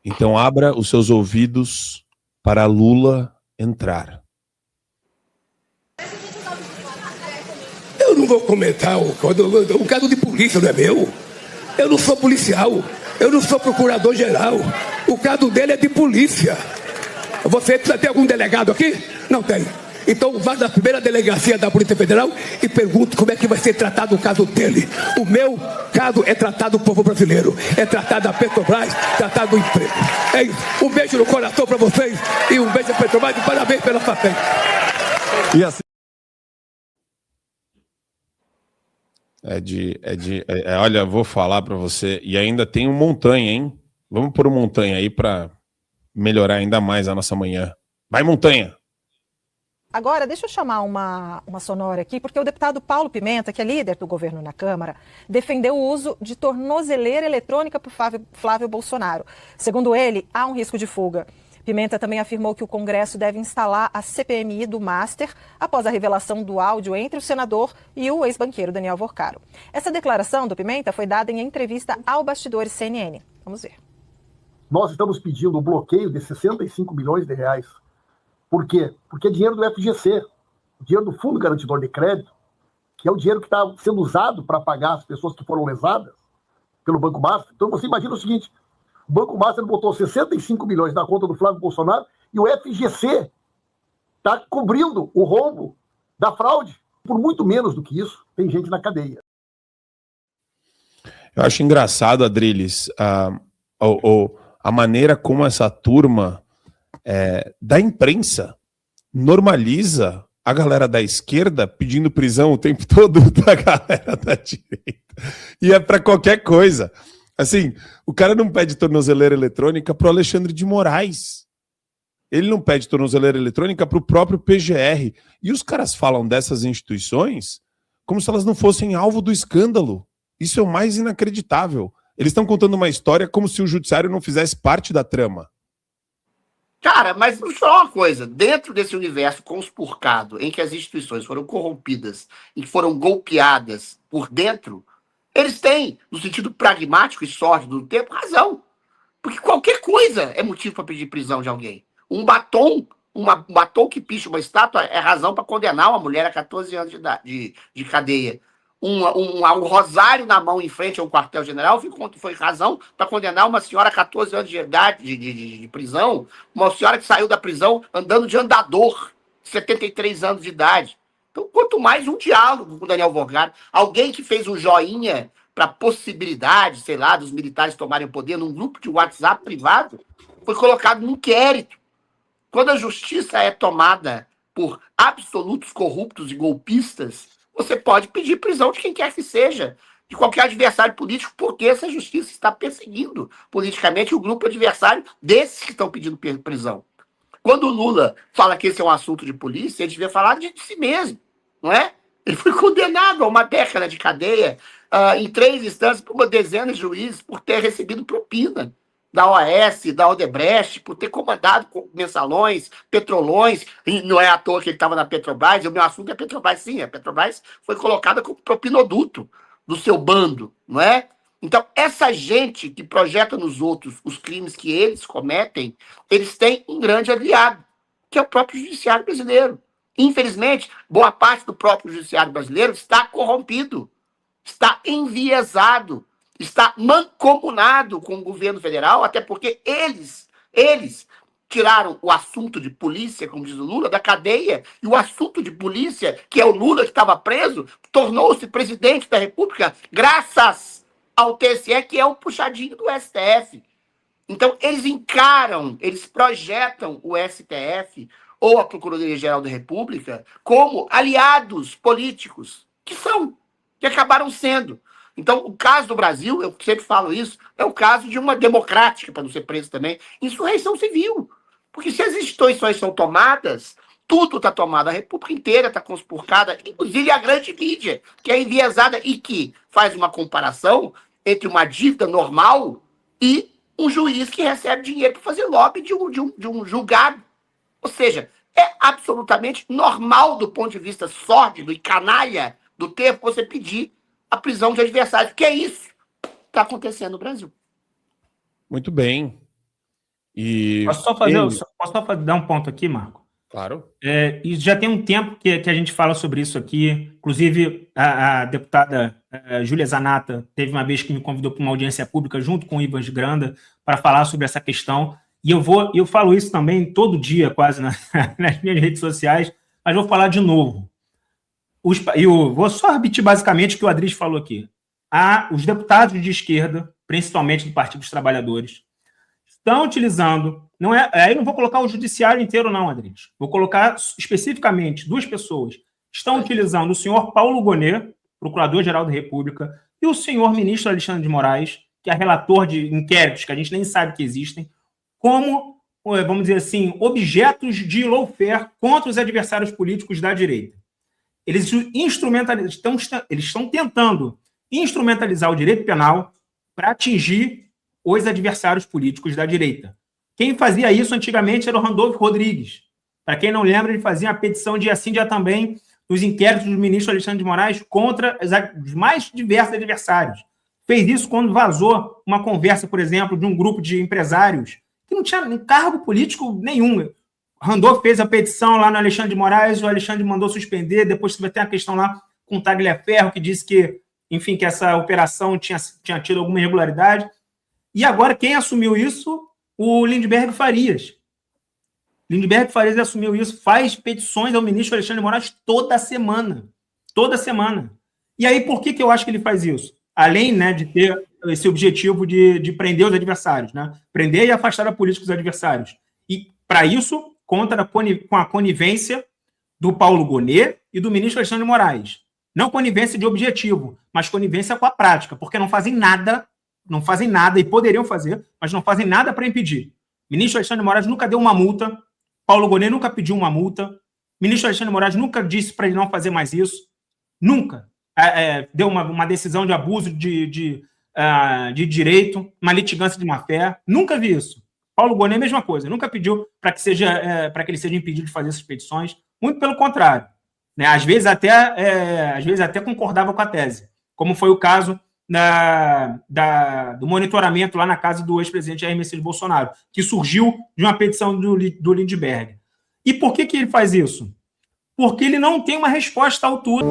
Então abra os seus ouvidos para Lula entrar. Eu não vou comentar o caso de polícia, não é meu. Eu não sou policial, eu não sou procurador-geral. O caso dele é de polícia. Você precisa ter algum delegado aqui? Não tem. Então vá na primeira delegacia da Polícia Federal e pergunte como é que vai ser tratado o caso dele. O meu caso é tratado do povo brasileiro, é tratado da Petrobras, tratado do emprego. É isso. Um beijo no coração para vocês e um beijo a Petrobras e parabéns pela patente. E assim... olha, vou falar para você, e ainda tem um Montanha, hein? Vamos pôr o Montanha aí para melhorar ainda mais a nossa manhã. Vai, Montanha! Agora, deixa eu chamar uma sonora aqui, porque o deputado Paulo Pimenta, que é líder do governo na Câmara, defendeu o uso de tornozeleira eletrônica por Flávio Bolsonaro. Segundo ele, há um risco de fuga. Pimenta também afirmou que o Congresso deve instalar a CPMI do Master após a revelação do áudio entre o senador e o ex-banqueiro Daniel Vorcaro. Essa declaração do Pimenta foi dada em entrevista ao Bastidores CNN. Vamos ver. Nós estamos pedindo o bloqueio de 65 milhões de reais. Por quê? Porque é dinheiro do FGC, dinheiro do Fundo Garantidor de Crédito, que é o dinheiro que está sendo usado para pagar as pessoas que foram lesadas pelo Banco Master. Então você imagina o seguinte, o Banco Master botou 65 milhões na conta do Flávio Bolsonaro e o FGC está cobrindo o rombo da fraude. Por muito menos do que isso, tem gente na cadeia. Eu acho engraçado, Adriles, a maneira como essa turma da imprensa normaliza a galera da esquerda pedindo prisão o tempo todo da galera da direita. E é para qualquer coisa. Assim, o cara não pede tornozeleira eletrônica pro Alexandre de Moraes. Ele não pede tornozeleira eletrônica pro próprio PGR. E os caras falam dessas instituições como se elas não fossem alvo do escândalo. Isso é o mais inacreditável. Eles estão contando uma história como se o judiciário não fizesse parte da trama. Cara, mas só uma coisa, dentro desse universo conspurcado, em que as instituições foram corrompidas e foram golpeadas por dentro, eles têm, no sentido pragmático e sórdido do tempo, razão. Porque qualquer coisa é motivo para pedir prisão de alguém. Um batom que picha uma estátua é razão para condenar uma mulher a 14 anos de cadeia. Um rosário na mão em frente a um quartel-general foi razão para condenar uma senhora a 14 anos de idade de prisão, uma senhora que saiu da prisão andando de andador, 73 anos de idade. Então, quanto mais um diálogo com o Daniel Vorcaro, alguém que fez um joinha para a possibilidade, sei lá, dos militares tomarem o poder num grupo de WhatsApp privado, foi colocado num inquérito. Quando a justiça é tomada por absolutos corruptos e golpistas, você pode pedir prisão de quem quer que seja, de qualquer adversário político, porque essa justiça está perseguindo politicamente o grupo adversário desses que estão pedindo prisão. Quando o Lula fala que esse é um assunto de polícia, ele devia falar de si mesmo, não é? Ele foi condenado a uma década de cadeia em 3 instâncias por uma dezena de juízes por ter recebido propina da OAS, da Odebrecht, por ter comandado mensalões, petrolões, e não é à toa que ele estava na Petrobras, e o meu assunto é Petrobras, sim, a Petrobras foi colocada como propinoduto do seu bando, não é? Então, essa gente que projeta nos outros os crimes que eles cometem, eles têm um grande aliado, que é o próprio judiciário brasileiro. Infelizmente, boa parte do próprio judiciário brasileiro está corrompido, está enviesado, está mancomunado com o governo federal, até porque eles tiraram o assunto de polícia, como diz o Lula, da cadeia, e o assunto de polícia, que é o Lula que estava preso, tornou-se presidente da República graças ao TSE, que é o puxadinho do STF. Então, eles projetam o STF ou a Procuradoria-Geral da República como aliados políticos, que acabaram sendo. Então, o caso do Brasil, eu sempre falo isso, é o caso de uma democrática, para não ser preso também, insurreição civil. Porque se as instituições são tomadas, tudo está tomado, a República inteira está conspurcada, inclusive a grande mídia, que é enviesada e que faz uma comparação entre uma dívida normal e um juiz que recebe dinheiro para fazer lobby de um julgado. Ou seja, é absolutamente normal do ponto de vista sórdido e canalha do tempo você pedir a prisão de adversários, que é isso que está acontecendo no Brasil. Muito bem. E Posso só dar um ponto aqui, Marco? claro. E já tem um tempo que a gente fala sobre isso aqui. Inclusive, a deputada Júlia Zanata teve uma vez que me convidou para uma audiência pública junto com o Ivans Granda para falar sobre essa questão. E eu falo isso também todo dia, quase, nas minhas redes sociais, mas vou falar de novo. Eu vou só repetir basicamente o que o Adriles falou aqui. Os deputados de esquerda, principalmente do Partido dos Trabalhadores, estão utilizando... Aí não vou colocar o judiciário inteiro, não, Adriles. Vou colocar especificamente 2 pessoas. Estão utilizando o senhor Paulo Gonet, procurador-geral da República, e o senhor ministro Alexandre de Moraes, que é relator de inquéritos que a gente nem sabe que existem, como, vamos dizer assim, objetos de lawfare contra os adversários políticos da direita. Eles estão tentando instrumentalizar o direito penal para atingir os adversários políticos da direita. Quem fazia isso antigamente era o Randolfo Rodrigues. Para quem não lembra, ele fazia a petição dia sim, dia também, nos inquéritos do ministro Alexandre de Moraes contra os mais diversos adversários. Fez isso quando vazou uma conversa, por exemplo, de um grupo de empresários que não tinha cargo político nenhum. Randolfo fez a petição lá no Alexandre de Moraes, o Alexandre mandou suspender, depois teve até a questão lá com o Tagliaferro, que disse que, enfim, que essa operação tinha tido alguma irregularidade. E agora, quem assumiu isso? O Lindbergh Farias. Lindbergh Farias assumiu isso, faz petições ao ministro Alexandre de Moraes toda semana. Toda semana. E aí, por que eu acho que ele faz isso? Além, né, de ter esse objetivo de prender os adversários, né? Prender e afastar a política dos adversários. E, para isso, conta com a conivência do Paulo Gonet e do ministro Alexandre de Moraes. Não conivência de objetivo, mas conivência com a prática, porque não fazem nada e poderiam fazer, mas não fazem nada para impedir. O ministro Alexandre de Moraes nunca deu uma multa, Paulo Gonet nunca pediu uma multa, o ministro Alexandre de Moraes nunca disse para ele não fazer mais isso, nunca deu uma decisão de abuso de direito, uma litigância de má-fé, nunca vi isso. Paulo Gonet, mesma coisa, nunca pediu para que ele seja impedido de fazer essas petições, muito pelo contrário. Né? Às vezes até concordava com a tese, como foi o caso do monitoramento lá na casa do ex-presidente Jair Messias Bolsonaro, que surgiu de uma petição do Lindbergh. E por que ele faz isso? Porque ele não tem uma resposta à altura.